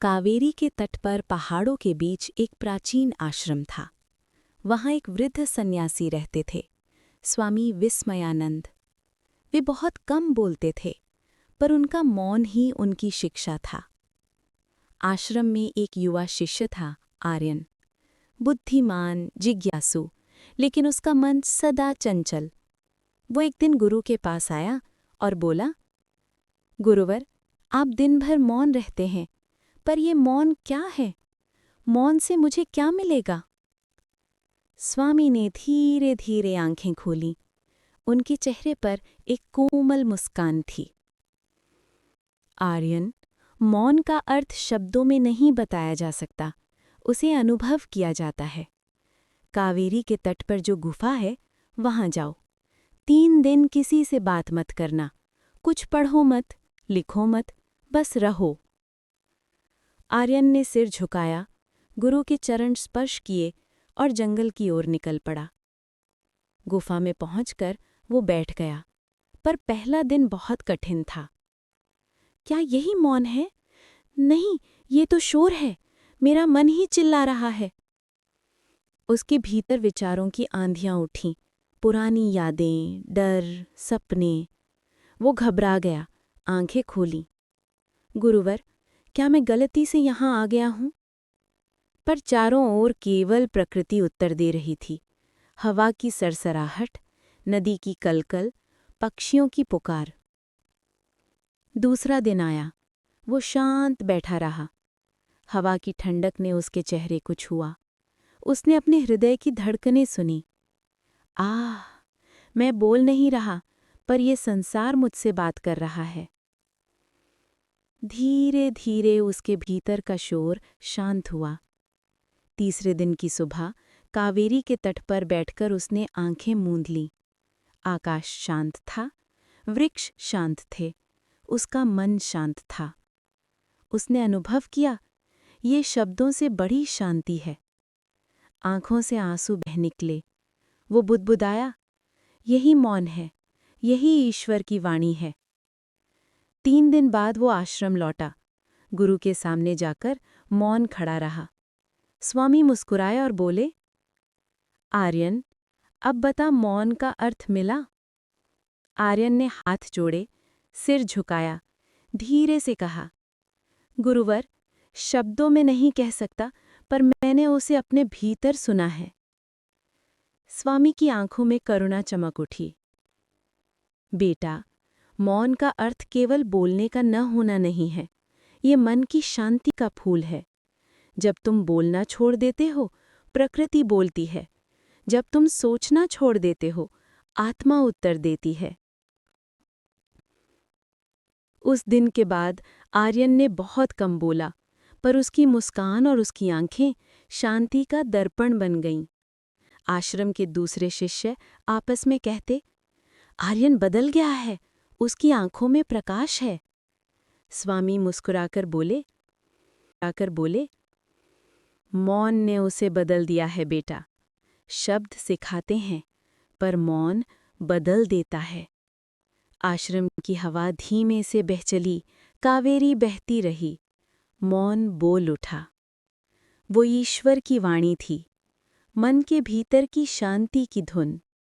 कावेरी के तट पर पहाड़ों के बीच एक प्राचीन आश्रम था। वहाँ एक वृद्ध सन्यासी रहते थे, स्वामी विस्मयानंद। वे बहुत कम बोलते थे, पर उनका मौन ही उनकी शिक्षा था। आश्रम में एक युवा शिष्य था, आर्यन। बुद्धिमान, जिज्ञासु, लेकिन उसका मन सदा चंचल। वो एक दिन गुरु के पास आया और बोला, गुरुवर, आप दिन भर मौन रहते हैं, पर ये मौन क्या है? मौन से मुझे क्या मिलेगा? स्वामी ने धीरे धीरे आंखें खोलीं। उनके चेहरे पर एक कोमल मुस्कान थी। आर्यन, मौन का अर्थ शब्दों में नहीं बताया जा सकता, उसे अनुभव किया जाता है। कावेरी के तट पर जो गुफा है, वहां जाओ। 3 दिन किसी से बात मत करना, कुछ पढ़ो मत, लिखो मत, बस रहो। आर्यन ने सिर झुकाया, गुरु के चरण स्पर्श किए और जंगल की ओर निकल पड़ा। गुफा में पहुंचकर वो बैठ गया, पर पहला दिन बहुत कठिन था। क्या यही मौन है? नहीं, ये तो शोर है। मेरा मन ही चिल्ला रहा है। उसके भीतर विचारों की आंधियां उठीं, पुरानी यादें, डर, सपने। वो घबरा गया, आंखें खोलीं। गुरुवर, क्या मैं गलती से यहाँ आ गया हूँ? पर चारों ओर केवल प्रकृति उत्तर दे रही थी। हवा की सरसराहट, नदी की कलकल, पक्षियों की पुकार। दूसरा दिन आया। वो शांत बैठा रहा। हवा की ठंडक ने उसके चेहरे को छुआ। उसने अपने हृदय की धड़कनें सुनी। आह, मैं बोल नहीं रहा, पर यह संसार मुझसे बात कर रहा है। धीरे धीरे उसके भीतर का शोर शांत हुआ। तीसरे दिन की सुबह कावेरी के तट पर बैठकर उसने आंखें मूंद लीं। आकाश शांत था, वृक्ष शांत थे, उसका मन शांत था। उसने अनुभव किया, ये शब्दों से बड़ी शांति है। आंखों से आंसू बह निकले। वो बुदबुदाया, यही मौन है, यही ईश्वर की वाणी है। 3 दिन बाद वो आश्रम लौटा। गुरु के सामने जाकर मौन खड़ा रहा। स्वामी मुस्कुराए और बोले, आर्यन, अब बता, मौन का अर्थ मिला? आर्यन ने हाथ जोड़े, सिर झुकाया, धीरे से कहा, गुरुवर, शब्दों में नहीं कह सकता, पर मैंने उसे अपने भीतर सुना है। स्वामी की आंखों में करुणा चमक उठी। बेटा, मौन का अर्थ केवल बोलने का न होना नहीं है, ये मन की शांति का फूल है। जब तुम बोलना छोड़ देते हो, प्रकृति बोलती है। जब तुम सोचना छोड़ देते हो, आत्मा उत्तर देती है। उस दिन के बाद आर्यन ने बहुत कम बोला, पर उसकी मुस्कान और उसकी आंखें शांति का दर्पण बन गईं। आश्रम के दूसरे शिष्य आपस में कहते, आर्यन बदल गया है, उसकी आंखों में प्रकाश है। स्वामी मुस्कुराकर बोले, मौन ने उसे बदल दिया है बेटा। शब्द सिखाते हैं, पर मौन बदल देता है। आश्रम की हवा धीमे से बह चली, कावेरी बहती रही। मौन बोल उठा। वो ईश्वर की वाणी थी, मन के भीतर की शांति की धुन।